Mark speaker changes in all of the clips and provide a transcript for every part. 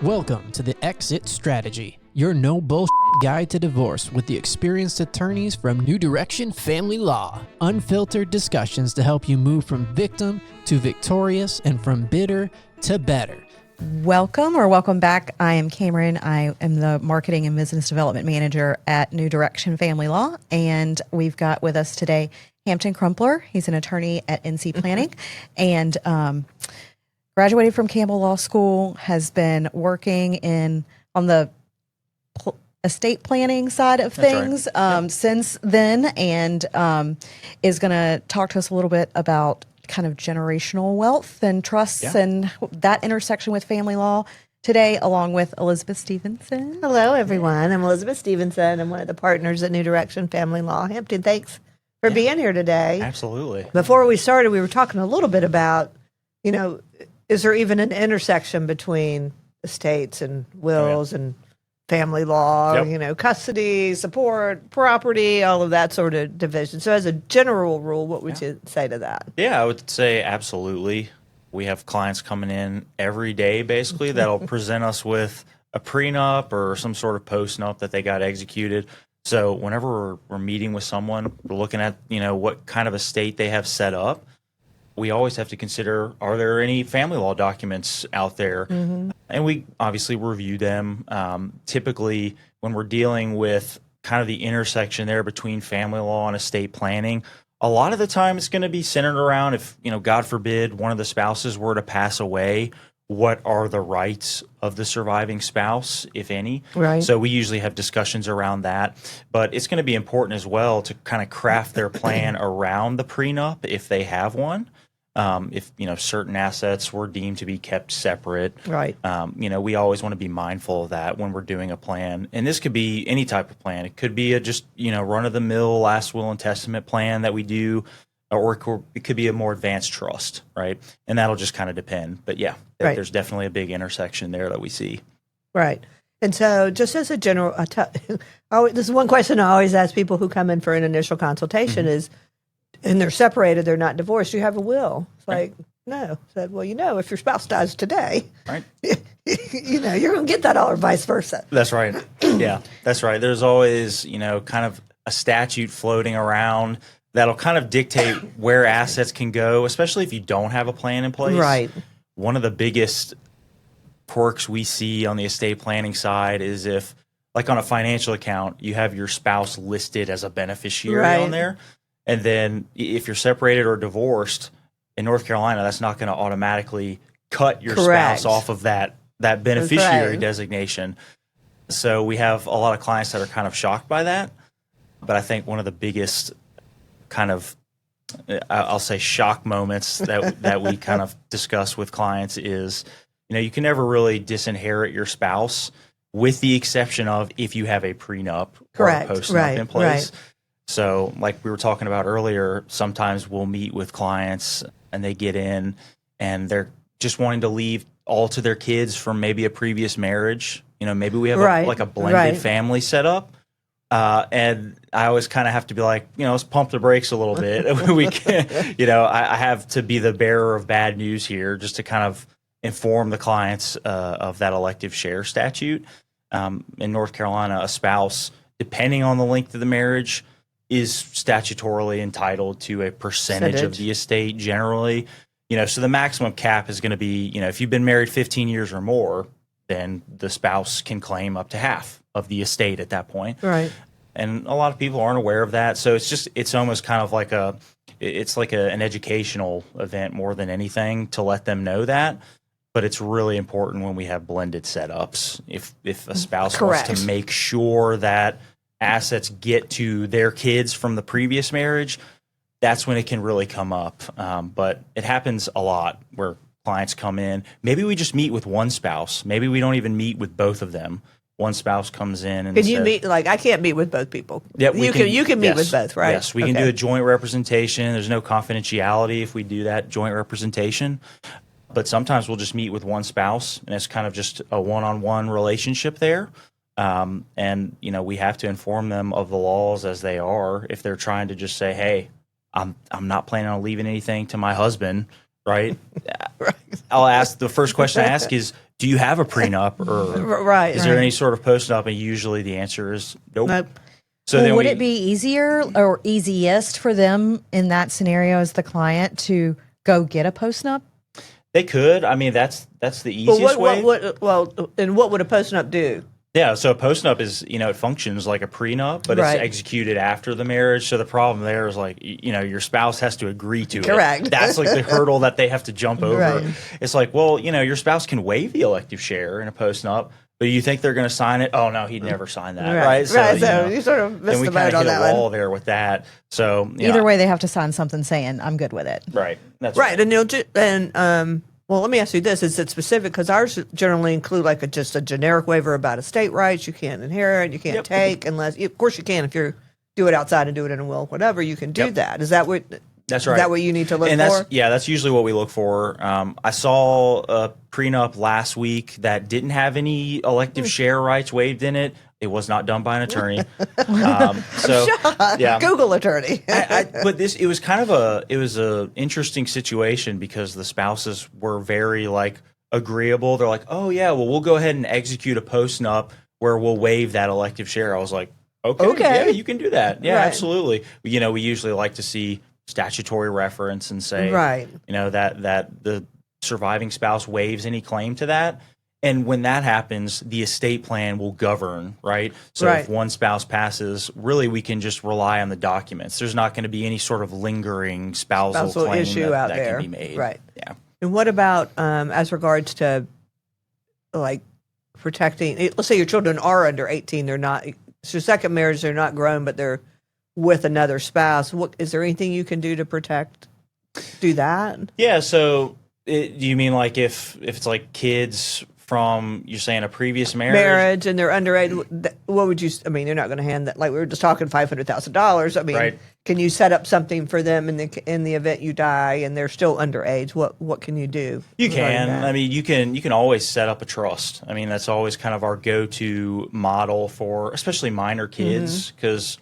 Speaker 1: Welcome to the Exit Strategy, your no bullshit guide to divorce with the experienced attorneys from New Direction Family Law. Unfiltered discussions to help you move from victim to victorious and from bitter to better.
Speaker 2: Welcome back. I am Cameron. I am the Marketing and Business Development Manager at New Direction Family Law. And we've got with us today Hampton Crumpler. He's an attorney at NC Planning and graduated from Campbell Law School, has been working on the estate planning side of things since then, and is going to talk to us a little bit about kind of generational wealth and trusts and that intersection with family law today, along with Elizabeth Stevenson.
Speaker 3: Hello, everyone. I'm Elizabeth Stevenson. I'm one of the partners at New Direction Family Law. Hampton, thanks for being here today.
Speaker 4: Absolutely.
Speaker 3: Before we started, we were talking a little bit about, is there even an intersection between estates and wills and family law, custody, support, property, all of that sort of division. So as a general rule, what would you say to that?
Speaker 4: Yeah, I would say absolutely. We have clients coming in every day, basically, that'll present us with a prenup or some sort of postnup that they got executed. So whenever we're meeting with someone, we're looking at, what kind of estate they have set up. We always have to consider, are there any family law documents out there? Mm-hmm. And we obviously review them. Typically, when we're dealing with kind of the intersection there between family law and estate planning, a lot of the time it's going to be centered around if, God forbid, one of the spouses were to pass away, what are the rights of the surviving spouse, if any?
Speaker 3: Right.
Speaker 4: So we usually have discussions around that. But it's going to be important as well to kind of craft their plan around the prenup if they have one. If certain assets were deemed to be kept separate,
Speaker 3: right?
Speaker 4: We always want to be mindful of that when we're doing a plan. And this could be any type of plan. It could be a just run of the mill last will and testament plan that we do, or it could be a more advanced trust, right? And that'll just kind of depend. But there's definitely a big intersection there that we see.
Speaker 3: Right. And so, just as a general, this is one question I always ask people who come in for an initial consultation is. And they're separated, they're not divorced, you have a will. It's like, no. I said, well, if your spouse dies today,
Speaker 4: right?
Speaker 3: You're going to get that all or vice versa.
Speaker 4: That's right. Yeah, that's right. There's always, kind of a statute floating around that'll kind of dictate where assets can go, especially if you don't have a plan in place.
Speaker 3: Right.
Speaker 4: One of the biggest quirks we see on the estate planning side is if, like on a financial account, you have your spouse listed as a beneficiary on there. And then if you're separated or divorced in North Carolina, that's not going to automatically cut your spouse off of that beneficiary designation. So we have a lot of clients that are kind of shocked by that. But I think one of the biggest kind of, I'll say, shock moments that we kind of discuss with clients is, you can never really disinherit your spouse with the exception of if you have a prenup or a postnup in place.
Speaker 3: Right.
Speaker 4: So like we were talking about earlier, sometimes we'll meet with clients and they get in and they're just wanting to leave all to their kids from maybe a previous marriage. Maybe we have a blended family set up. And I always kind of have to be like, let's pump the brakes a little bit. We can, I have to be the bearer of bad news here just to kind of inform the clients of that elective share statute. In North Carolina, a spouse, depending on the length of the marriage, is statutorily entitled to a percentage of the estate generally. So the maximum cap is going to be, if you've been married 15 years or more, then the spouse can claim up to half of the estate at that point.
Speaker 3: Right.
Speaker 4: And a lot of people aren't aware of that. So it's almost kind of like an educational event more than anything to let them know that. But it's really important when we have blended setups. If a spouse wants to make sure that assets get to their kids from the previous marriage, that's when it can really come up. But it happens a lot where clients come in. Maybe we just meet with one spouse. Maybe we don't even meet with both of them. One spouse comes in and
Speaker 3: you meet, I can't meet with both people.
Speaker 4: Yeah,
Speaker 3: you can meet with both, right?
Speaker 4: Yes, we can do a joint representation. There's no confidentiality if we do that joint representation. But sometimes we'll just meet with one spouse, and it's kind of just a one-on-one relationship there. And we have to inform them of the laws as they are. If they're trying to just say, "Hey, I'm not planning on leaving anything to my husband," right? I'll ask, the first question I ask is, do you have a prenup, or
Speaker 3: Right.
Speaker 4: is there any sort of postnup? And usually the answer is nope.
Speaker 3: Nope.
Speaker 4: So
Speaker 2: Well,
Speaker 4: then
Speaker 2: would it be easier or easiest for them in that scenario as the client to go get a postnup?
Speaker 4: They could. I mean, that's the easiest way.
Speaker 3: And what would a postnup do?
Speaker 4: Yeah, so a postnup is, it functions like a prenup, but
Speaker 3: Right.
Speaker 4: it's executed after the marriage. So the problem there is like, your spouse has to agree to it.
Speaker 3: Correct.
Speaker 4: That's like the hurdle that they have to jump over.
Speaker 3: Right.
Speaker 4: It's like, well, your spouse can waive the elective share in a postnup, but you think they're going to sign it? Oh no, he'd never sign that, right?
Speaker 3: So you sort of missed
Speaker 4: and we
Speaker 3: the
Speaker 4: kind
Speaker 3: boat
Speaker 4: of
Speaker 3: on
Speaker 4: hit a
Speaker 3: that
Speaker 4: wall
Speaker 3: one.
Speaker 4: there with that. So
Speaker 2: Either way, they have to sign something saying, I'm good with it.
Speaker 4: right? That's
Speaker 3: Right, well, let me ask you this: is it specific? Because ours generally include like just a generic waiver about estate rights. You can't inherit, you can't take unless, of course, you can if you do it outside and do it in a will, whatever. You can do that. Is that what?
Speaker 4: That's right.
Speaker 3: Is that what you need to look
Speaker 4: and
Speaker 3: for?
Speaker 4: that's usually what we look for. I saw a prenup last week that didn't have any elective share rights waived in it. It was not done by an attorney.
Speaker 3: Google attorney.
Speaker 4: But it was kind of a interesting situation because the spouses were very agreeable. They're like, oh yeah, well we'll go ahead and execute a postnup where we'll waive that elective share. I was like, okay, yeah, you can do that. Yeah,
Speaker 3: Right.
Speaker 4: absolutely. We usually like to see statutory reference and say,
Speaker 3: Right.
Speaker 4: that the surviving spouse waives any claim to that. And when that happens, the estate plan will govern, right? So if one spouse passes, really we can just rely on the documents. There's not going to be any sort of lingering spousal claim
Speaker 3: issue
Speaker 4: that
Speaker 3: there.
Speaker 4: can be made.
Speaker 3: Right.
Speaker 4: Yeah.
Speaker 3: And what about as regards to protecting? Let's say your children are under 18; they're not. It's your second marriage; they're not grown, but they're with another spouse. What is there anything you can do to protect? Do that?
Speaker 4: Yeah. So do you mean if it's kids from, you're saying, a previous marriage?
Speaker 3: And they're underage? What would you? I mean, they're not going to hand that. Like we were just talking $500,000. I mean, can you set up something for them in the event you die and they're still underage? What can you do?
Speaker 4: You can. I mean, you can always set up a trust. I mean, that's always kind of our go-to model for especially minor kids, because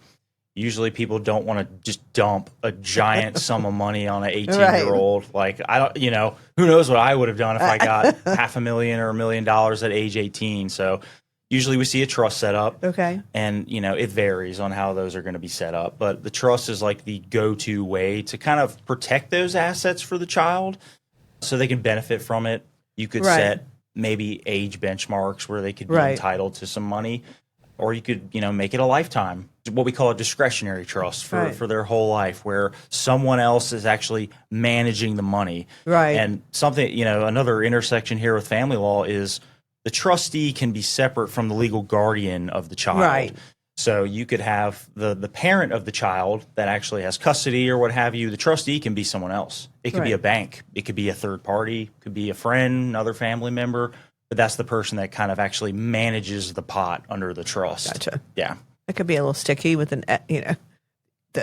Speaker 4: usually people don't want to just dump a giant sum of money on an 18-year-old. I don't, who knows what I would have done if I got $500,000 or $1 million at age 18. So usually we see a trust set up.
Speaker 3: Okay.
Speaker 4: And, it varies on how those are going to be set up. But the trust is the go-to way to kind of protect those assets for the child so they can benefit from it. You could set maybe age benchmarks where they could be entitled to some money. Or you could, make it a lifetime, what we call a discretionary trust for their whole life, where someone else is actually managing the money.
Speaker 3: Right.
Speaker 4: And something, another intersection here with family law is the trustee can be separate from the legal guardian of the child.
Speaker 3: Right.
Speaker 4: So you could have the parent of the child that actually has custody or what have you. The trustee can be someone else. It could be a bank. It could be a third party. It could be a friend, another family member. But that's the person that kind of actually manages the pot under the trust.
Speaker 3: Gotcha.
Speaker 4: Yeah.
Speaker 3: It could be a little sticky with the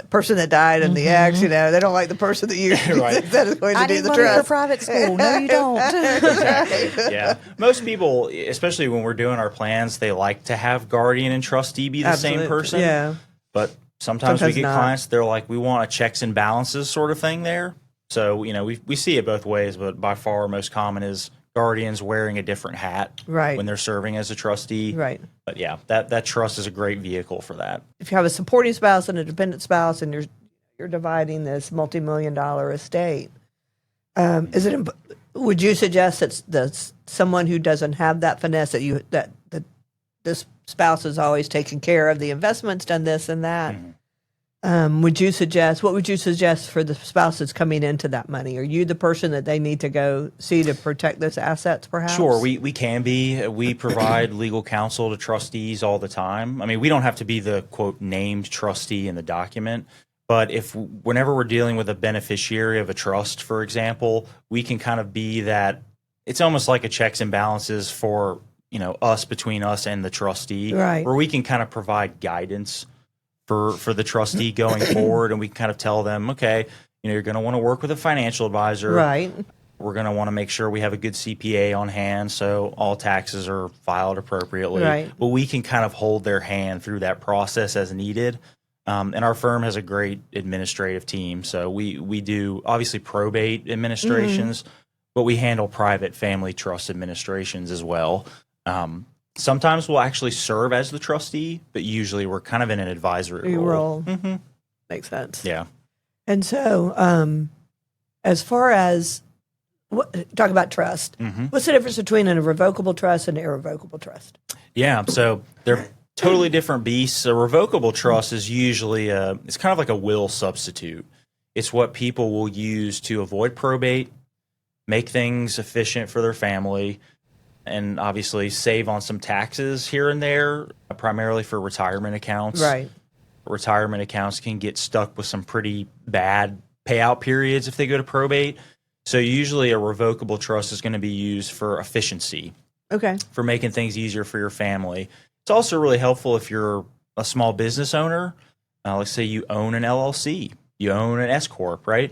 Speaker 3: person that died and the ex. They don't like the person that you that is going to do the
Speaker 2: money for
Speaker 3: trust.
Speaker 2: private school. No, you don't.
Speaker 4: Exactly. Yeah. Most people, especially when we're doing our plans, they like to have guardian and trustee be the same person.
Speaker 3: Yeah.
Speaker 4: But sometimes we get
Speaker 3: not.
Speaker 4: clients, they're like, we want a checks and balances sort of thing there. So, we see it both ways, but by far most common is guardians wearing a different hat when they're serving as a trustee.
Speaker 3: Right.
Speaker 4: But yeah, that trust is a great vehicle for that.
Speaker 3: If you have a supporting spouse and a dependent spouse, and you're dividing this multi-million-dollar estate, would you suggest that someone who doesn't have that finesse that this spouse is always taking care of the investments, done this and that? What would you suggest for the spouse that's coming into that money? Are you the person that they need to go see to protect those assets, perhaps?
Speaker 4: Sure, we can be. We provide legal counsel to trustees all the time. I mean, we don't have to be the, quote, named trustee in the document, but whenever we're dealing with a beneficiary of a trust, for example, we can kind of be that. It's almost like a checks and balances for, between us and the trustee, where we can kind of provide guidance for the trustee going forward, and we can kind of tell them, okay, you're going to want to work with a financial advisor.
Speaker 3: Right.
Speaker 4: We're going to want to make sure we have a good CPA on hand so all taxes are filed appropriately.
Speaker 3: Right.
Speaker 4: But we can kind of hold their hand through that process as needed. And our firm has a great administrative team. So we do, obviously, probate administrations, but we handle private family trust administrations as well. Sometimes we'll actually serve as the trustee, but usually we're kind of in an advisory role.
Speaker 3: Makes sense.
Speaker 4: Yeah.
Speaker 3: And so, as far as talk about trust, what's the difference between a revocable trust and an irrevocable trust?
Speaker 4: Yeah, so they're totally different beasts. A revocable trust is usually it's kind of like a will substitute. It's what people will use to avoid probate, make things efficient for their family, and obviously save on some taxes here and there, primarily for retirement accounts.
Speaker 3: Right.
Speaker 4: Retirement accounts can get stuck with some pretty bad payout periods if they go to probate. So usually a revocable trust is going to be used for efficiency,
Speaker 3: Okay.
Speaker 4: for making things easier for your family. It's also really helpful if you're a small business owner. Let's say you own an LLC, you own an S Corp, right?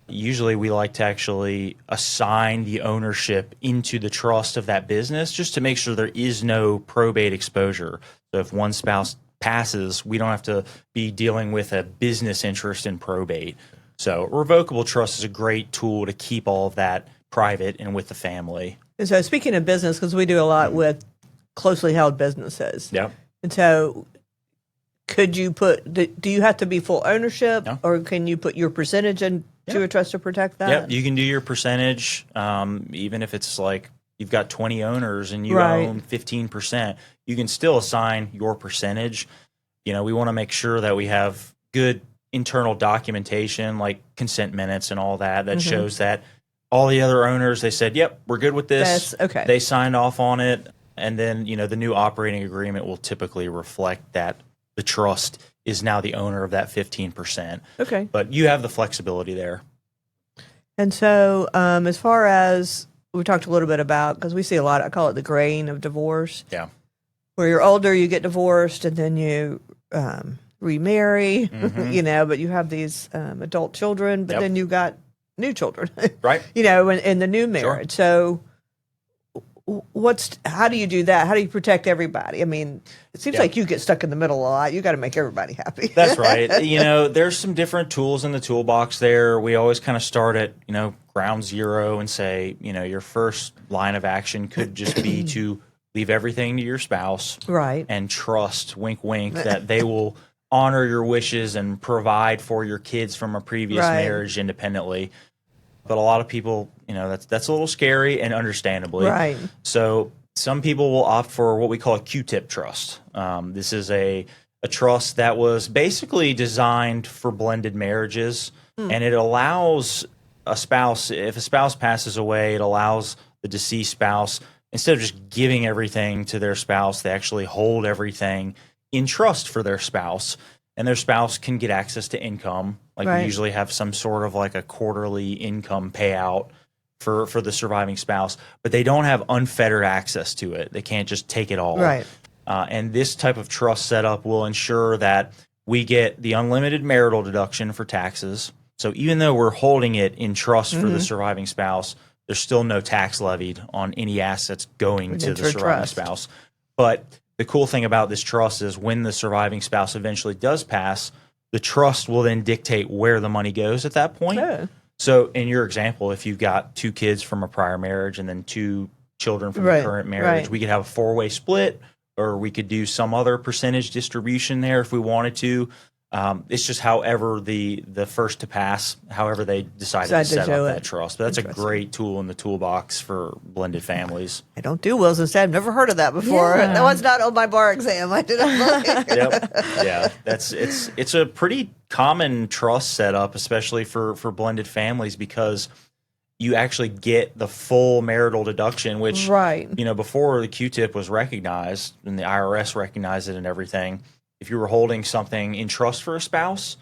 Speaker 4: Usually we like to actually assign the ownership into the trust of that business just to make sure there is no probate exposure. So if one spouse passes, we don't have to be dealing with a business interest in probate. So revocable trust is a great tool to keep all of that private and with the family.
Speaker 3: And so, speaking of business, because we do a lot with closely held businesses.
Speaker 4: Yep.
Speaker 3: And so, could you do you have to be full ownership,
Speaker 4: No.
Speaker 3: or can you put your percentage into a trust to protect that?
Speaker 4: Yep, you can do your percentage, even if it's like you've got 20 owners and you
Speaker 3: Right.
Speaker 4: own 15%, you can still assign your percentage. You know, we want to make sure that we have good internal documentation like consent minutes and all that shows that all the other owners, they said, yep, we're good with this.
Speaker 3: That's okay.
Speaker 4: They signed off on it. And then, you know, the new operating agreement will typically reflect that the trust is now the owner of that 15%.
Speaker 3: Okay.
Speaker 4: But you have the flexibility there.
Speaker 3: And so, as far as we talked a little bit about, because we see a lot, I call it the grain of divorce.
Speaker 4: Yeah.
Speaker 3: Where you're older, you get divorced, and then you remarry, you know, but you have these adult children, but then you got new children,
Speaker 4: Right.
Speaker 3: you know, in the new marriage. So how do you do that? How do you protect everybody? I mean, it seems like you get stuck in the middle a lot. You got to make everybody happy.
Speaker 4: That's right. You know, there's some different tools in the toolbox there. We always kind of start at, you know, ground zero and say, you know, your first line of action could just be to leave everything to your spouse.
Speaker 3: Right.
Speaker 4: And trust, wink, wink, that they will honor your wishes and provide for your kids from a previous marriage independently. But a lot of people, you know, that's a little scary, and understandably.
Speaker 3: Right.
Speaker 4: So some people will opt for what we call a Q-tip trust. This is a trust that was basically designed for blended marriages, and it allows a spouse, if a spouse passes away, it allows the deceased spouse, instead of just giving everything to their spouse, they actually hold everything in trust for their spouse, and their spouse can get access to income. Like we usually have some sort of like a quarterly income payout for the surviving spouse, but they don't have unfettered access to it. They can't just take it all.
Speaker 3: Right.
Speaker 4: And this type of trust setup will ensure that we get the unlimited marital deduction for taxes. So even though we're holding it in trust for the surviving spouse, there's still no tax levied on any assets going to the surviving spouse. But the cool thing about this trust is when the surviving spouse eventually does pass, the trust will then dictate where the money goes at that point.
Speaker 3: Yeah.
Speaker 4: So in your example, if you've got 2 kids from a prior marriage and then 2 children from the current marriage, we could have a 4-way split, or we could do some other percentage distribution there if we wanted to. It's just however the first to pass, however they decided to set up that trust. But that's a great tool in the toolbox for blended families.
Speaker 3: I don't do wills instead. I've never heard of that before.
Speaker 2: Yeah.
Speaker 3: That one's not on my bar exam. I did not look.
Speaker 4: Yep. Yeah. It's a pretty common trust setup, especially for blended families, because you actually get the full marital deduction, which, you know, before the Q-tip was recognized and the IRS recognized it and everything, if you were holding something in trust for a spouse,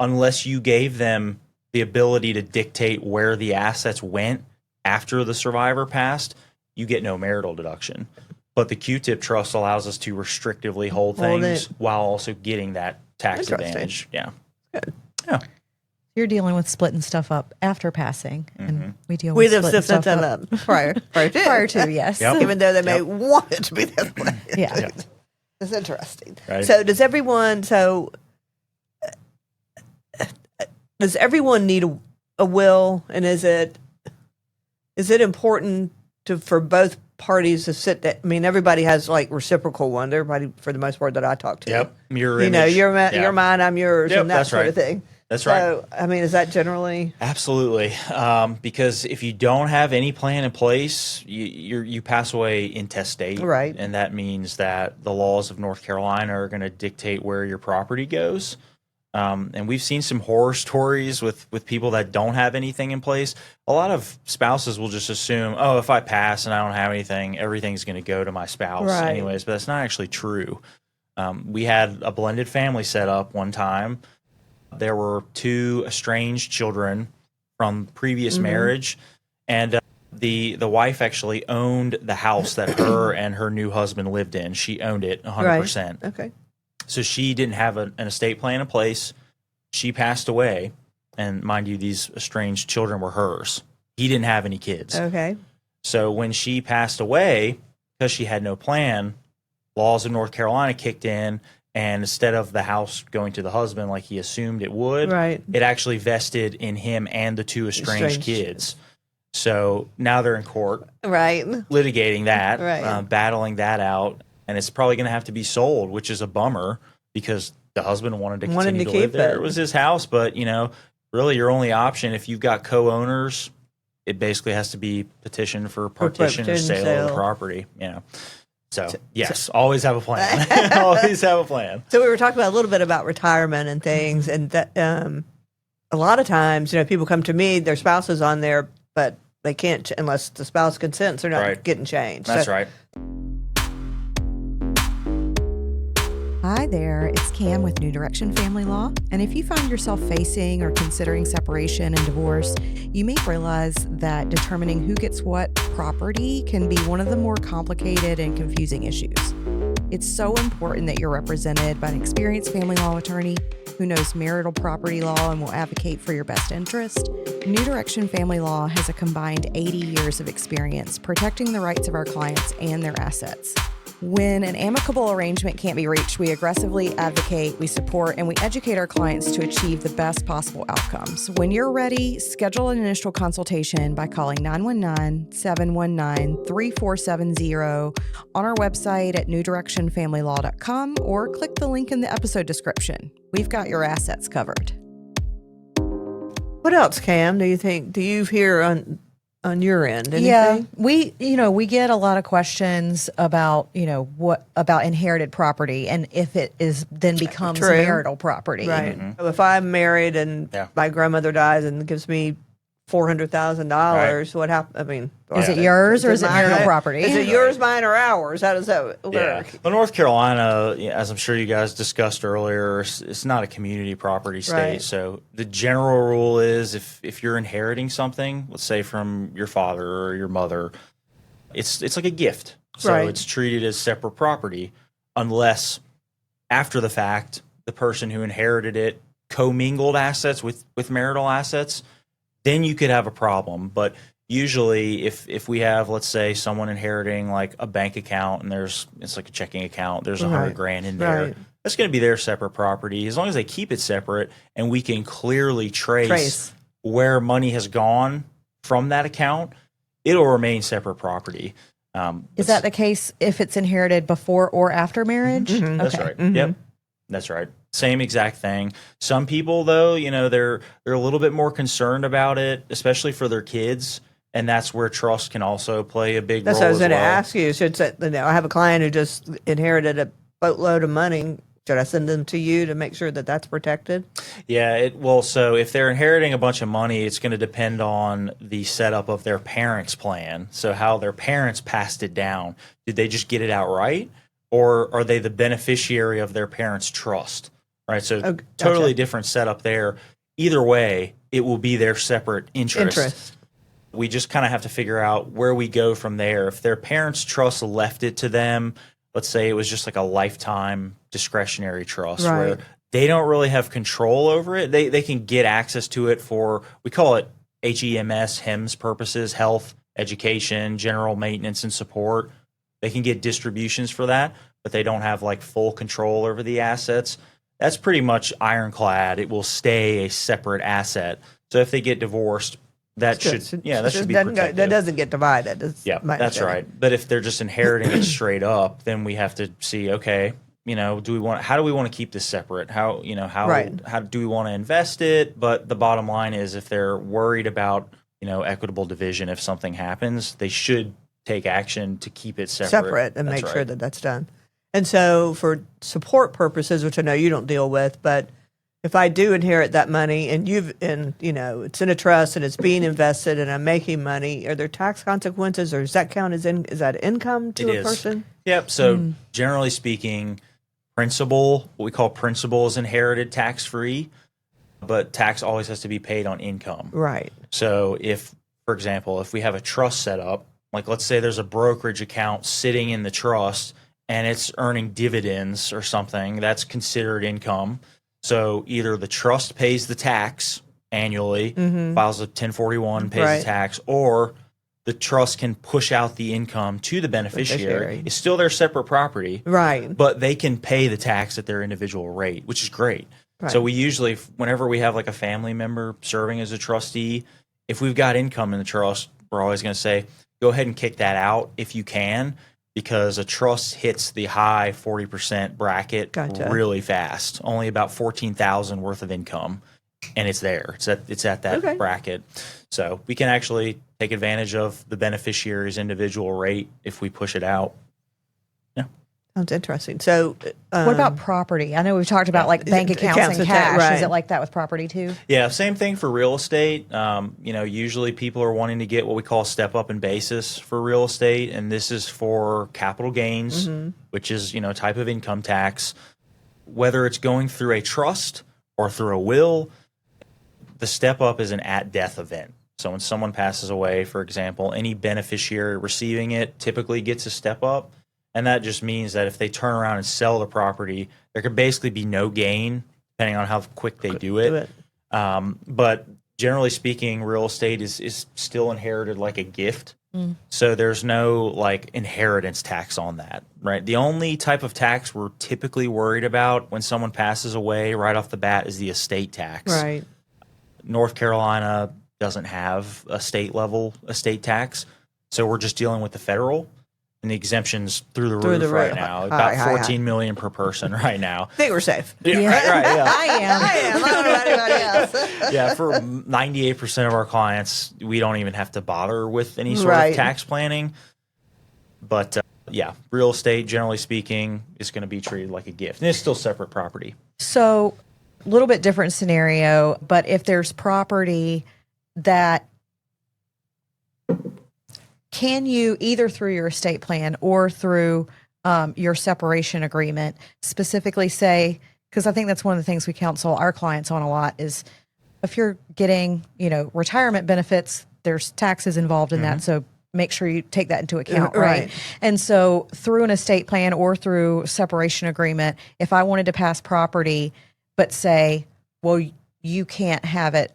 Speaker 4: unless you gave them the ability to dictate where the assets went after the survivor passed, you get no marital deduction. But the Q-tip trust allows us to restrictively hold things while also getting that tax advantage. Yeah.
Speaker 3: Good.
Speaker 4: Yeah.
Speaker 2: You're dealing with splitting stuff up after passing, and we deal
Speaker 3: We
Speaker 2: with
Speaker 3: have
Speaker 2: splitting
Speaker 3: stuff up prior
Speaker 2: to, yes.
Speaker 4: Yep.
Speaker 3: even though they may want it to be that way.
Speaker 2: Yeah.
Speaker 3: It's interesting.
Speaker 4: Right.
Speaker 3: So does everyone need a will, and is it is it important for both parties to sit there? I mean, everybody has like reciprocal ones. Everybody, for the most part, that I talk to.
Speaker 4: Yep. Mirror
Speaker 3: You know,
Speaker 4: image.
Speaker 3: you're mine, I'm yours,
Speaker 4: Yep,
Speaker 3: and that
Speaker 4: that's
Speaker 3: sort
Speaker 4: right.
Speaker 3: of thing.
Speaker 4: That's right.
Speaker 3: So, I mean, is that generally?
Speaker 4: Absolutely. Because if you don't have any plan in place, you pass away intestate.
Speaker 3: Right.
Speaker 4: And that means that the laws of North Carolina are going to dictate where your property goes. And we've seen some horror stories with people that don't have anything in place. A lot of spouses will just assume, oh, if I pass and I don't have anything, everything's going to go to my spouse
Speaker 3: Right.
Speaker 4: anyways. But that's not actually true. We had a blended family set up one time. There were 2 estranged children from previous marriage, and the wife actually owned the house that her and her new husband lived in. She owned it 100%.
Speaker 3: Right. Okay.
Speaker 4: So she didn't have an estate plan in place. She passed away, and mind you, these estranged children were hers. He didn't have any kids.
Speaker 3: Okay.
Speaker 4: So when she passed away, because she had no plan, laws of North Carolina kicked in, and instead of the house going to the husband like he assumed it would,
Speaker 3: Right.
Speaker 4: it actually vested in him and the 2 estranged kids. So now they're in court
Speaker 3: Right.
Speaker 4: litigating that,
Speaker 3: Right.
Speaker 4: battling that out, and it's probably going to have to be sold, which is a bummer because the husband wanted to continue to live
Speaker 3: keep
Speaker 4: there.
Speaker 3: it.
Speaker 4: It was his house, but really your only option if you've got co-owners, it basically has to be petition for partition or
Speaker 3: partition
Speaker 4: sale of the
Speaker 3: sale.
Speaker 4: property. So yes, always have a plan. Always have a plan.
Speaker 3: So we were talking about a little bit about retirement and things, and that a lot of times, people come to me, their spouse is on there, but they can't unless the spouse consents. They're not
Speaker 4: Right.
Speaker 3: getting changed.
Speaker 4: That's
Speaker 3: So-
Speaker 4: right.
Speaker 2: Hi there, it's Cam with New Direction Family Law. And if you find yourself facing or considering separation and divorce, you may realize that determining who gets what property can be one of the more complicated and confusing issues. It's so important that you're represented by an experienced family law attorney who knows marital property law and will advocate for your best interest. New Direction Family Law has a combined 80 years of experience protecting the rights of our clients and their assets. When an amicable arrangement can't be reached, we aggressively advocate, we support, and we educate our clients to achieve the best possible outcomes. When you're ready, schedule an initial consultation by calling 919-719-3470 on our website at newdirectionfamilylaw.com or click the link in the episode description. We've got your assets covered.
Speaker 3: What else, Cam? Do you hear on your end? Anything?
Speaker 2: Yeah, we get a lot of questions about, what about inherited property and if it is then becomes
Speaker 3: True.
Speaker 2: marital property.
Speaker 3: Right. So if I'm married and
Speaker 4: Yeah.
Speaker 3: my grandmother dies and gives me $400,000, what happens? I mean,
Speaker 2: Is it yours or is it
Speaker 3: mine?
Speaker 2: marital property?
Speaker 3: Is it yours, mine, or ours? How does that work?
Speaker 4: Yeah. Well, North Carolina, as I'm sure you guys discussed earlier, it's not a community property state.
Speaker 3: Right.
Speaker 4: So the general rule is if you're inheriting something, let's say from your father or your mother, it's like a gift. So
Speaker 3: Right.
Speaker 4: it's treated as separate property unless after the fact, the person who inherited it commingled assets with marital assets, then you could have a problem. But usually if we have, let's say, someone inheriting like a bank account and it's like a checking account, there's $100,000 in there.
Speaker 3: Right.
Speaker 4: That's going to be their separate property. As long as they keep it separate and we can clearly trace where money has gone from that account, it'll remain separate property.
Speaker 2: Is that the case if it's inherited before or after marriage?
Speaker 4: That's
Speaker 2: Okay.
Speaker 4: right. Yep. That's right. Same exact thing. Some people, though, they're a little bit more concerned about it, especially for their kids, and that's where trust can also play a big
Speaker 3: That's
Speaker 4: role
Speaker 3: what I was
Speaker 4: as
Speaker 3: going to
Speaker 4: well.
Speaker 3: ask you. I have a client who just inherited a boatload of money. Should I send them to you to make sure that that's protected?
Speaker 4: Yeah, so if they're inheriting a bunch of money, it's going to depend on the setup of their parents' plan. So how their parents passed it down. Did they just get it outright, or are they the beneficiary of their parents' trust? Right, so
Speaker 3: gotcha.
Speaker 4: totally different setup there. Either way, it will be their separate interest. We just kind of have to figure out where we go from there. If their parents' trust left it to them, let's say it was just like a lifetime discretionary trust
Speaker 3: Right.
Speaker 4: where they don't really have control over it. They can get access to it for, we call it HEMS purposes, health, education, general maintenance and support. They can get distributions for that, but they don't have like full control over the assets. That's pretty much ironclad. It will stay a separate asset. So if they get divorced, that should be protected.
Speaker 3: That doesn't get divided.
Speaker 4: Yeah, that's right. But if they're just inheriting it straight up, then we have to see, okay, how do we want to keep this separate? How do we want to invest it? But the bottom line is, if they're worried about, equitable division, if something happens, they should take action to keep it separate
Speaker 3: and make sure that that's done. And so for support purposes, which I know you don't deal with, but if I do inherit that money and it's in a trust and it's being invested and I'm making money, are there tax consequences, or does that count as is that income to a person?
Speaker 4: Yep. So generally speaking, what we call principal is inherited tax-free, but tax always has to be paid on income.
Speaker 3: Right.
Speaker 4: So for example, if we have a trust set up, like let's say there's a brokerage account sitting in the trust and it's earning dividends or something, that's considered income. So either the trust pays the tax annually, files a 1041, pays the tax, or the trust can push out the income to the beneficiary. It's still their separate property,
Speaker 3: right?
Speaker 4: But they can pay the tax at their individual rate, which is great. Right. So we usually, whenever we have like a family member serving as a trustee, if we've got income in the trust, we're always going to say, go ahead and kick that out if you can, because a trust hits the high 40% bracket really fast. Only about $14,000 worth of income, and it's there. It's at that bracket. So we can actually take advantage of the beneficiary's individual rate if we push it out. Yeah.
Speaker 3: Sounds interesting. So
Speaker 2: what about property? I know we've talked about like bank accounts and cash. Right. Is it like that with property too?
Speaker 4: Yeah, same thing for real estate. Usually people are wanting to get what we call step up in basis for real estate, and this is for capital gains, which is a type of income tax. Whether it's going through a trust or through a will, the step up is an at-death event. So when someone passes away, for example, any beneficiary receiving it typically gets a step up. And that just means that if they turn around and sell the property, there could basically be no gain, depending on how quick they do it. But generally speaking, real estate is still inherited like a gift. So there's no like inheritance tax on that, right? The only type of tax we're typically worried about when someone passes away right off the bat is the estate tax.
Speaker 3: Right.
Speaker 4: North Carolina doesn't have a state level estate tax. So we're just dealing with the federal. And the exemption's through the roof right now. About $14 million per person right now.
Speaker 3: I think we're safe.
Speaker 4: Yeah, right, yeah.
Speaker 2: I am.
Speaker 3: I don't know about anybody else.
Speaker 4: Yeah, for 98% of our clients, we don't even have to bother with any sort of tax planning. But real estate, generally speaking, is going to be treated like a gift. And it's still separate property.
Speaker 2: So a little bit different scenario, but if there's property that can you, either through your estate plan or through your separation agreement, specifically say, because I think that's one of the things we counsel our clients on a lot, is if you're getting, retirement benefits, there's taxes involved in that. So make sure you take that into account, right? And so through an estate plan or through separation agreement, if I wanted to pass property, but say, well, you can't have it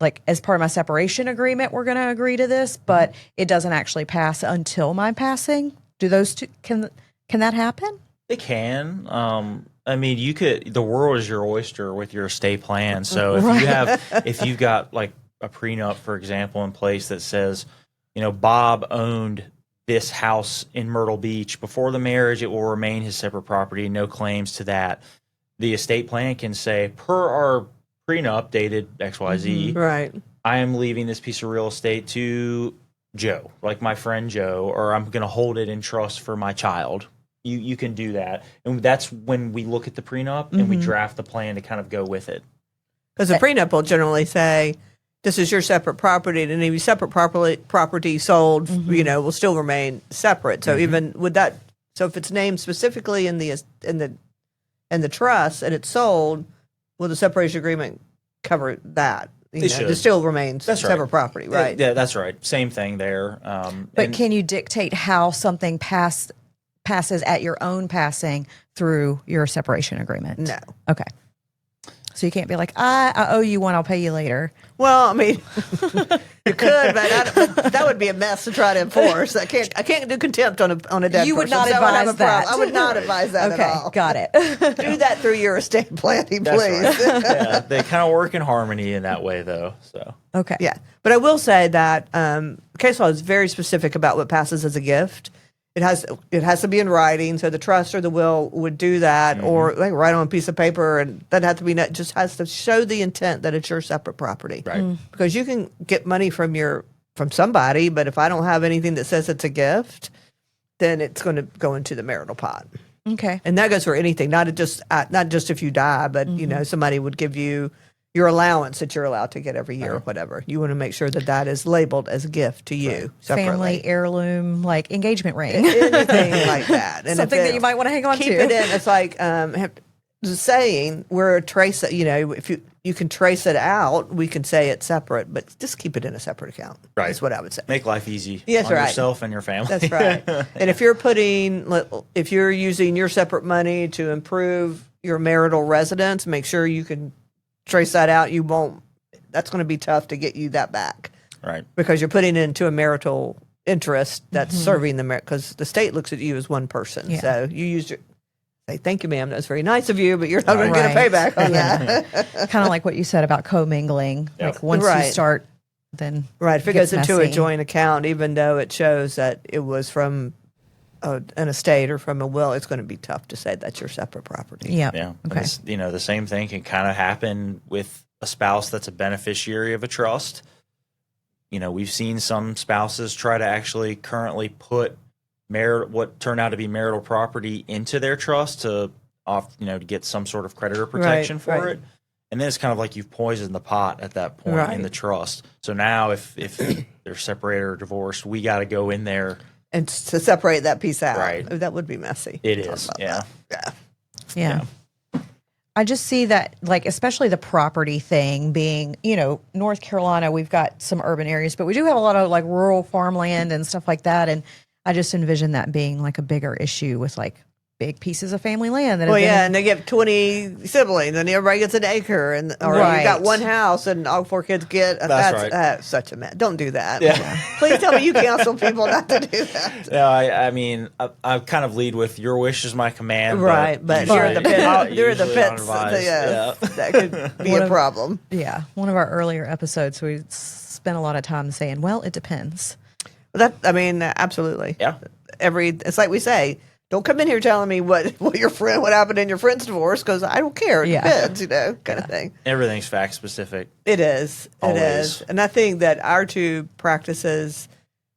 Speaker 2: like as part of my separation agreement, we're going to agree to this, but it doesn't actually pass until my passing. Do those two, can that happen?
Speaker 4: It can. I mean, you could, the world is your oyster with your estate plan. So if you've got like a prenup, for example, in place that says, Bob owned this house in Myrtle Beach before the marriage, it will remain his separate property, no claims to that. The estate plan can say, per our prenup dated XYZ,
Speaker 3: right,
Speaker 4: I am leaving this piece of real estate to Joe, like my friend Joe, or I'm going to hold it in trust for my child. You can do that. And that's when we look at the prenup and we draft the plan to kind of go with it.
Speaker 3: Because the prenup will generally say, this is your separate property, and any separate property sold, will still remain separate. So even with that, so if it's named specifically in the trust and it's sold, will the separation agreement cover that? It still remains separate property, right?
Speaker 4: Yeah, that's right. Same thing there.
Speaker 2: But can you dictate how something passes at your own passing through your separation agreement?
Speaker 3: No.
Speaker 2: Okay. So you can't be like, I owe you one, I'll pay you later.
Speaker 3: Well, I mean, you could, but that would be a mess to try to enforce. I can't do contempt on a dead
Speaker 2: You would
Speaker 3: person,
Speaker 2: not
Speaker 3: so I would have
Speaker 2: advise
Speaker 3: a problem.
Speaker 2: that.
Speaker 3: I would not advise that
Speaker 2: Okay,
Speaker 3: at all.
Speaker 2: got it.
Speaker 3: Do that through your estate planning,
Speaker 4: That's
Speaker 3: please.
Speaker 4: right. Yeah, they kind of work in harmony in that way, though. So
Speaker 2: Okay.
Speaker 3: Yeah, but I will say that case law is very specific about what passes as a gift. It has to be in writing, so the trust or the will would do that, or like write on a piece of paper, and that has to be just has to show the intent that it's your separate property.
Speaker 4: right.
Speaker 3: Because you can get money from somebody, but if I don't have anything that says it's a gift, then it's going to go into the marital pot,
Speaker 2: Okay.
Speaker 3: and that goes for anything, not just if you die, but somebody would give you your allowance that you're allowed to get every year or whatever. You want to make sure that is labeled as a gift to you separately.
Speaker 2: Family heirloom, like engagement ring.
Speaker 3: Anything like that. And
Speaker 2: Something that you might want to hang on
Speaker 3: keep
Speaker 2: to.
Speaker 3: it in. It's like the saying, we're a trace, if you can trace it out, we can say it's separate, but just keep it in a separate account.
Speaker 4: Right.
Speaker 3: That's what I would say.
Speaker 4: Make life easy
Speaker 3: Yes,
Speaker 4: on
Speaker 3: right.
Speaker 4: yourself and your family.
Speaker 3: That's right. And if you're using your separate money to improve your marital residence, make sure you can trace that out. That's going to be tough to get you that back.
Speaker 4: Right.
Speaker 3: Because you're putting it into a marital interest that's serving the because the state looks at you as one person.
Speaker 2: Yeah.
Speaker 3: So you use your say, thank you, ma'am. That's very nice of you, but you're not going to get a payback on that.
Speaker 2: Kind of like what you said about commingling.
Speaker 4: Yeah.
Speaker 2: Like once
Speaker 3: Right.
Speaker 2: you start, then
Speaker 3: Right. If it
Speaker 2: gets
Speaker 3: goes into a
Speaker 2: messy.
Speaker 3: joint account, even though it shows that it was from an estate or from a will, it's going to be tough to say that's your separate property.
Speaker 2: Yeah.
Speaker 4: Yeah.
Speaker 2: Okay.
Speaker 4: The same thing can kind of happen with a spouse that's a beneficiary of a trust. We've seen some spouses try to actually currently put what turned out to be marital property into their trust to get some sort of creditor protection for it. And then it's kind of like you've poisoned the pot at that point in the trust. So now if they're separated or divorced, we got to go in there
Speaker 3: and to separate that piece out.
Speaker 4: Right.
Speaker 3: That would be messy.
Speaker 4: It is. Yeah.
Speaker 2: Yeah. I just see that, like, especially the property thing being, North Carolina, we've got some urban areas, but we do have a lot of like rural farmland and stuff like that. And I just envision that being like a bigger issue with like big pieces of family land. That
Speaker 3: And they get 20 siblings, and everybody gets an acre, or you got one house, and all 4 kids get. That's such a mess. Don't do that.
Speaker 4: Yeah.
Speaker 3: Please tell me you counsel people not to do that.
Speaker 4: No, I mean, I kind of lead with your wish is my command.
Speaker 3: Right, but
Speaker 4: usually-
Speaker 3: you're the pit. You're the
Speaker 4: usually
Speaker 3: pits.
Speaker 4: unadvised.
Speaker 3: That could be a problem.
Speaker 2: Yeah. One of our earlier episodes, we spent a lot of time saying, well, it depends.
Speaker 3: Absolutely.
Speaker 4: Yeah.
Speaker 3: It's like we say, don't come in here telling me what happened in your friend's divorce, because I don't care. It depends, kind of thing.
Speaker 4: Everything's fact specific.
Speaker 3: It is.
Speaker 4: Always.
Speaker 3: It is. And I think that our two practices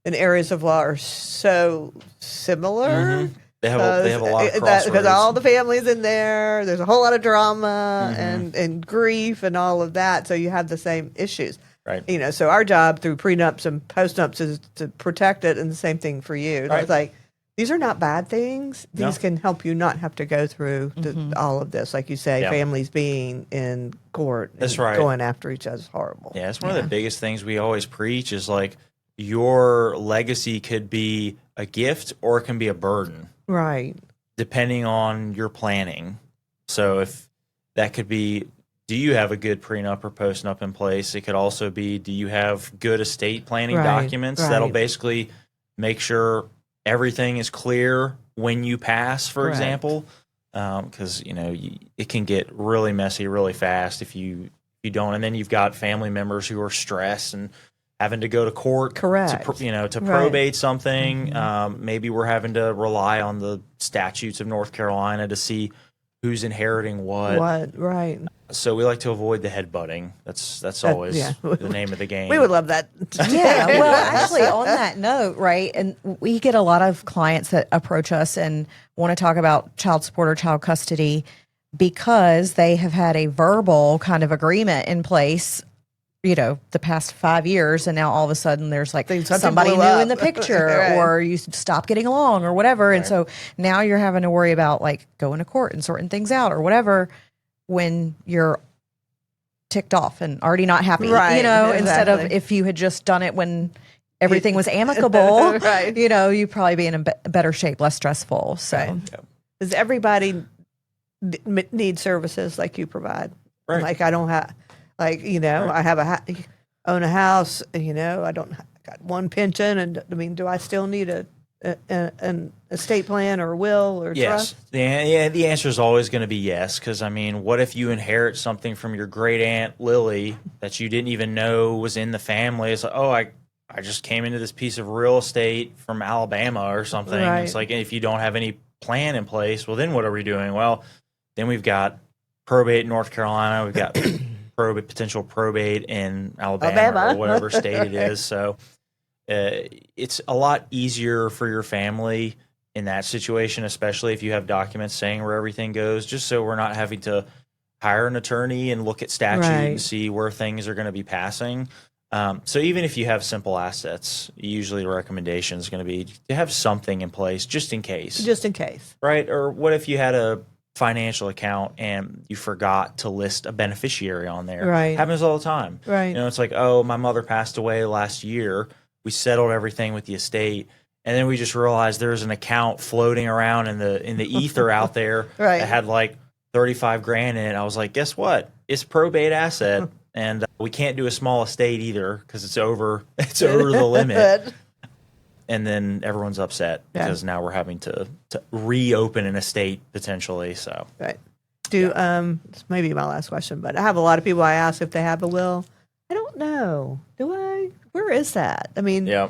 Speaker 3: in areas of law are so similar.
Speaker 4: They have a lot of crossroads.
Speaker 3: Because all the families in there, there's a whole lot of drama and grief and all of that. So you have the same issues.
Speaker 4: Right.
Speaker 3: So our job through prenups and postnups is to protect it, and the same thing for you.
Speaker 4: Right.
Speaker 3: It's like, these are not bad things.
Speaker 4: No.
Speaker 3: These can help you not have to go through all of this. Like you say, families being in court and
Speaker 4: That's right.
Speaker 3: going after each other is horrible.
Speaker 4: Yeah, it's one of the biggest things we always preach is like your legacy could be a gift or it can be a burden,
Speaker 3: Right.
Speaker 4: depending on your planning. So if that could be, do you have a good prenup or postnup in place? It could also be, do you have good estate planning documents that'll basically make sure everything is clear when you pass, for example, because it can get really messy really fast if you don't. And then you've got family members who are stressed and having to go to court, to probate something. Maybe we're having to rely on the statutes of North Carolina to see who's inheriting what.
Speaker 3: Right.
Speaker 4: So we like to avoid the headbutting. That's always the name of the game.
Speaker 3: We would love that.
Speaker 2: Yeah. Well, actually, on that note, right, and we get a lot of clients that approach us and want to talk about child support or child custody because they have had a verbal kind of agreement in place, the past 5 years, and now all of a sudden there's like somebody new in the picture or you stop getting along or whatever. And so now you're having to worry about like going to court and sorting things out or whatever when you're ticked off and already not happy, instead of if you had just done it when everything was amicable, you'd probably be in a better shape, less stressful. So
Speaker 3: does everybody need services like you provide?
Speaker 4: Right.
Speaker 3: Like I don't have, like, I have own a house, I don't got one pension. And I mean, do I still need an estate plan or will or
Speaker 4: Yes.
Speaker 3: trust?
Speaker 4: The answer is always going to be yes. Because, I mean, what if you inherit something from your great aunt Lily that you didn't even know was in the family? It's like, oh, I just came into this piece of real estate from Alabama or something.
Speaker 3: Right.
Speaker 4: It's like, if you don't have any plan in place, well, then what are we doing? Well, then we've got probate in North Carolina. We've got potential probate in Alabama. Or whatever state it is. So it's a lot easier for your family in that situation, especially if you have documents saying where everything goes, just so we're not having to hire an attorney and look at statute and
Speaker 3: Right.
Speaker 4: see where things are going to be passing. So even if you have simple assets, usually the recommendation is going to be to have something in place just in case.
Speaker 3: Just in case.
Speaker 4: Right? Or what if you had a financial account and you forgot to list a beneficiary on there?
Speaker 3: Right.
Speaker 4: Happens all the time.
Speaker 3: Right.
Speaker 4: It's like, oh, my mother passed away last year. We settled everything with the estate, and then we just realized there was an account floating around in the ether out there
Speaker 3: Right.
Speaker 4: that had like 35 grand in it. I was like, guess what? It's probate asset, and we can't do a small estate either because it's over the limit. And then everyone's upset because now we're having to reopen an estate potentially. So
Speaker 3: Right. This may be my last question, but I have a lot of people I ask if they have a will. I don't know. Do I? Where is that? I mean,
Speaker 4: yeah.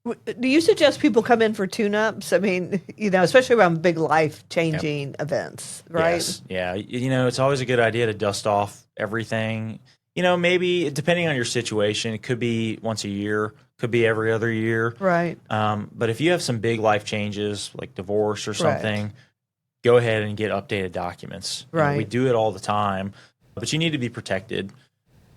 Speaker 3: Do you suggest people come in for tune-ups? I mean, especially around big life-changing events, right?
Speaker 4: Yes. Yeah. It's always a good idea to dust off everything. Maybe depending on your situation, it could be once a year, could be every other year.
Speaker 3: Right.
Speaker 4: But if you have some big life changes like divorce or something, go ahead and get updated documents.
Speaker 3: Right.
Speaker 4: We do it all the time, but you need to be protected.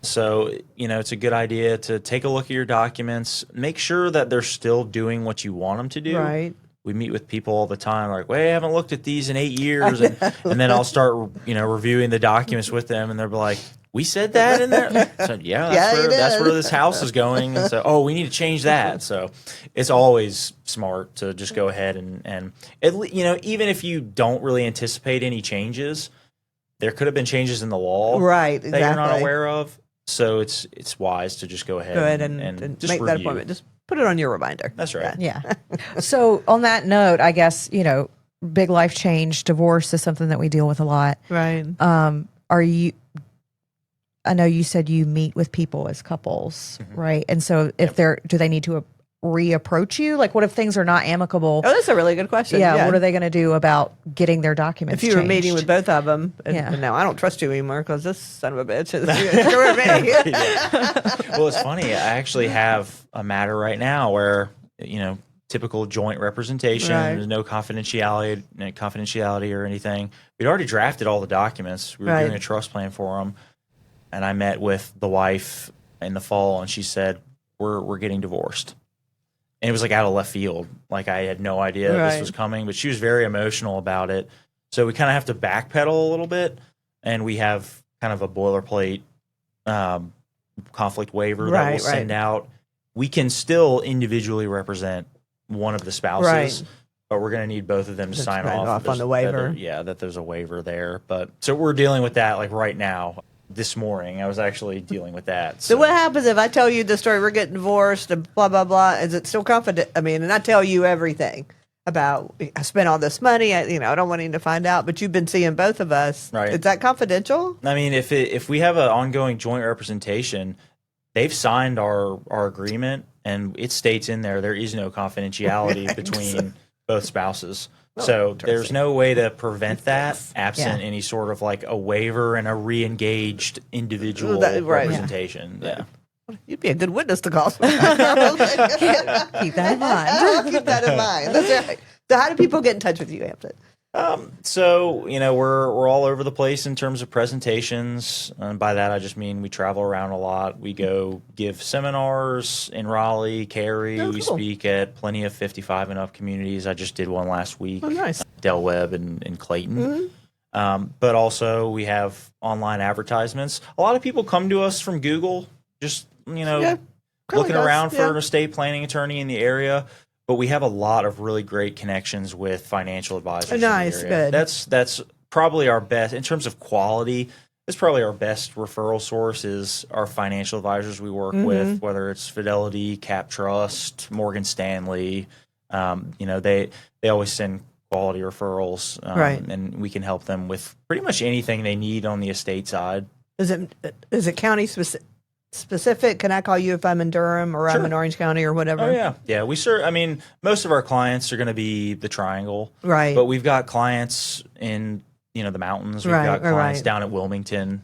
Speaker 4: So, it's a good idea to take a look at your documents, make sure that they're still doing what you want them to do.
Speaker 3: Right.
Speaker 4: We meet with people all the time, like, well, I haven't looked at these in 8 years. And then I'll start, reviewing the documents with them, and they'll be like, we said that in there? So, that's where this house is going. And so, we need to change that. So it's always smart to just go ahead and even if you don't really anticipate any changes, there could have been changes in the law
Speaker 3: Right,
Speaker 4: that you're not
Speaker 3: exactly.
Speaker 4: aware of. So it's wise to just go ahead,
Speaker 3: and
Speaker 4: just
Speaker 3: make that
Speaker 4: review.
Speaker 3: appointment. Just put it on your reminder.
Speaker 4: That's right.
Speaker 2: Yeah. So on that note, I guess, big life change, divorce is something that we deal with a lot.
Speaker 3: Right.
Speaker 2: I know you said you meet with people as couples, right? And so if do they need to reapproach you? Like, what if things are not amicable?
Speaker 3: Oh, that's a really good question.
Speaker 2: Yeah. What are they going to do about getting their documents
Speaker 3: If you were meeting
Speaker 2: changed?
Speaker 3: with both of them, and now I don't trust you anymore because this son of a bitch is screwing me.
Speaker 4: Well, it's funny. I actually have a matter right now where, typical joint representation.
Speaker 3: Right.
Speaker 4: There's no confidentiality or anything. We'd already drafted all the documents. We were
Speaker 3: Right.
Speaker 4: doing a trust plan for them, and I met with the wife in the fall, and she said, "We're getting divorced." And it was like out of left field. Like I had no idea
Speaker 3: Right.
Speaker 4: this was coming, but she was very emotional about it. So we kind of have to backpedal a little bit, and we have kind of a boilerplate conflict waiver that
Speaker 3: Right,
Speaker 4: we'll send out. We can still individually represent one of the spouses,
Speaker 3: Right.
Speaker 4: but we're going to need both of them to
Speaker 3: Just
Speaker 4: sign
Speaker 3: sign
Speaker 4: off
Speaker 3: off on the
Speaker 4: that
Speaker 3: waiver.
Speaker 4: that there's a waiver there. But so we're dealing with that like right now. This morning, I was actually dealing with that.
Speaker 3: So what happens if I tell you the story, we're getting divorced and blah, blah, blah? Is it still confident? I mean, and I tell you everything about, I spent all this money, I don't want him to find out, but you've been seeing both of us.
Speaker 4: Right.
Speaker 3: Is that confidential?
Speaker 4: I mean, if we have an ongoing joint representation, they've signed our agreement, and it states in there is no confidentiality between both spouses. So there's no way to prevent that absent any sort of like a waiver and a re-engaged individual
Speaker 3: Right,
Speaker 4: representation. Yeah.
Speaker 3: You'd be a good witness to call. Keep
Speaker 2: Keep that in mind.
Speaker 3: Keep that in mind. That's right. So how do people get in touch with you, Hampton?
Speaker 4: So we're all over the place in terms of presentations, and by that I just mean we travel around a lot. We go give seminars in Raleigh, Cary.
Speaker 3: Oh,
Speaker 4: We
Speaker 3: cool.
Speaker 4: speak at plenty of 55 and up communities. I just did one last week.
Speaker 3: Oh, nice.
Speaker 4: Del Webb and Clayton. But also we have online advertisements. A lot of people come to us from Google, just
Speaker 3: Yeah,
Speaker 4: looking
Speaker 3: does,
Speaker 4: around for
Speaker 3: yeah.
Speaker 4: an estate planning attorney in the area. But we have a lot of really great connections with financial advisors.
Speaker 3: Nice,
Speaker 4: in the area.
Speaker 3: good.
Speaker 4: That's probably our best in terms of quality. it's probably our best referral source is our financial advisors we work with, whether it's Fidelity, Cap Trust, Morgan Stanley. They always send quality referrals, and we can help them with pretty much anything they need on the estate side.
Speaker 3: Is it county specific? Can I call you if I'm in Durham or I'm in Orange County or whatever?
Speaker 4: Oh yeah. Most of our clients are going to be the Triangle,
Speaker 3: right?
Speaker 4: But we've got clients in the mountains. We've got clients down at Wilmington.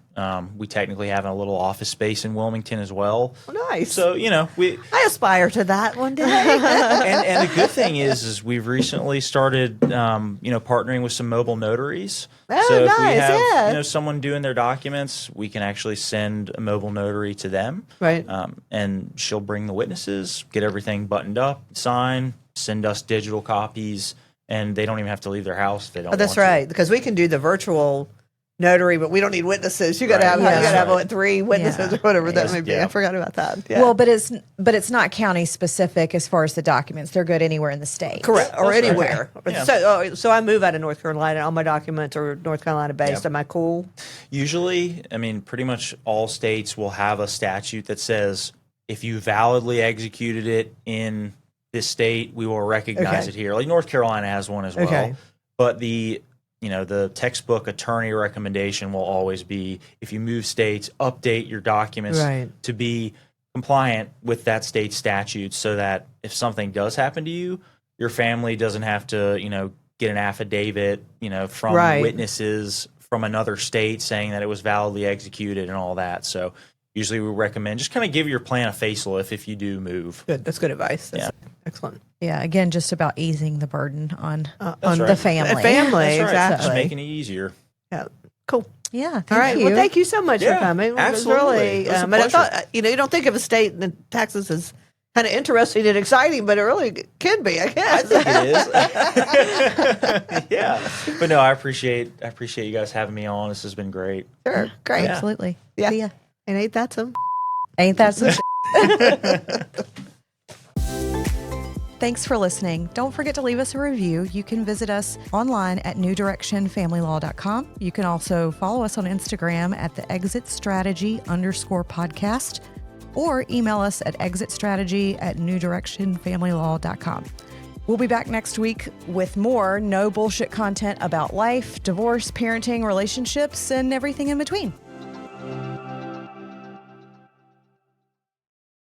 Speaker 4: We technically have a little office space in Wilmington as well.
Speaker 3: Oh, nice.
Speaker 4: So
Speaker 3: I aspire to that one day.
Speaker 4: and the good thing is we've recently started partnering with some mobile notaries.
Speaker 3: Oh,
Speaker 4: so if
Speaker 3: nice,
Speaker 4: we have someone doing their documents, we can actually send a mobile notary to them.
Speaker 3: Right.
Speaker 4: And she'll bring the witnesses, get everything buttoned up, sign, send us digital copies, and they don't even have to leave their house if they don't want to.
Speaker 3: That's right, because we can do the virtual notary, but we don't need witnesses. You got to have 3 witnesses or whatever that may be.
Speaker 4: Yeah.
Speaker 3: I forgot about that. Yeah.
Speaker 2: Well, but it's not county specific as far as the documents. They're good anywhere in the state.
Speaker 3: Correct, or
Speaker 4: That's
Speaker 3: anywhere.
Speaker 4: right. Yeah.
Speaker 3: So I move out of North Carolina. All my documents are North Carolina based.
Speaker 4: Yeah.
Speaker 3: Am I cool?
Speaker 4: Usually, pretty much all states will have a statute that says if you validly executed it in this state, we will recognize it here. Like North Carolina has one as well.
Speaker 3: Okay.
Speaker 4: But the textbook attorney recommendation will always be if you move states, update your documents to be compliant with that state statute so that if something does happen to you, your family doesn't have to, get an affidavit, from witnesses from another state saying that it was validly executed and all that. So usually we recommend just kind of give your plan a facelift if you do move.
Speaker 3: Good. That's good advice. That's excellent.
Speaker 2: Yeah, again, just about easing the burden on
Speaker 4: right.
Speaker 2: the family.
Speaker 3: The family,
Speaker 4: That's right.
Speaker 3: exactly.
Speaker 4: Just making it easier.
Speaker 3: Yeah. Cool.
Speaker 2: Yeah.
Speaker 3: All right. Well, thank you so much for coming.
Speaker 4: Absolutely.
Speaker 3: It was really, but I thought, you don't think of a state and Texas as kind of interesting and exciting, but it really can be, I guess.
Speaker 4: I think it is. Yeah. But no, I appreciate you guys having me on. This has been great.
Speaker 3: Sure. Great.
Speaker 4: Yeah.
Speaker 2: Absolutely.
Speaker 3: Yeah.
Speaker 2: See ya.
Speaker 3: And ain't that some?
Speaker 2: Ain't that some Thanks for listening. Don't forget to leave us a review. You can visit us online at newdirectionfamilylaw.com. You can also follow us on Instagram at the Exit Strategy _podcast or email us at exitstrategy@newdirectionfamilylaw.com. We'll be back next week with more no bullshit content about life, divorce, parenting, relationships, and everything in between.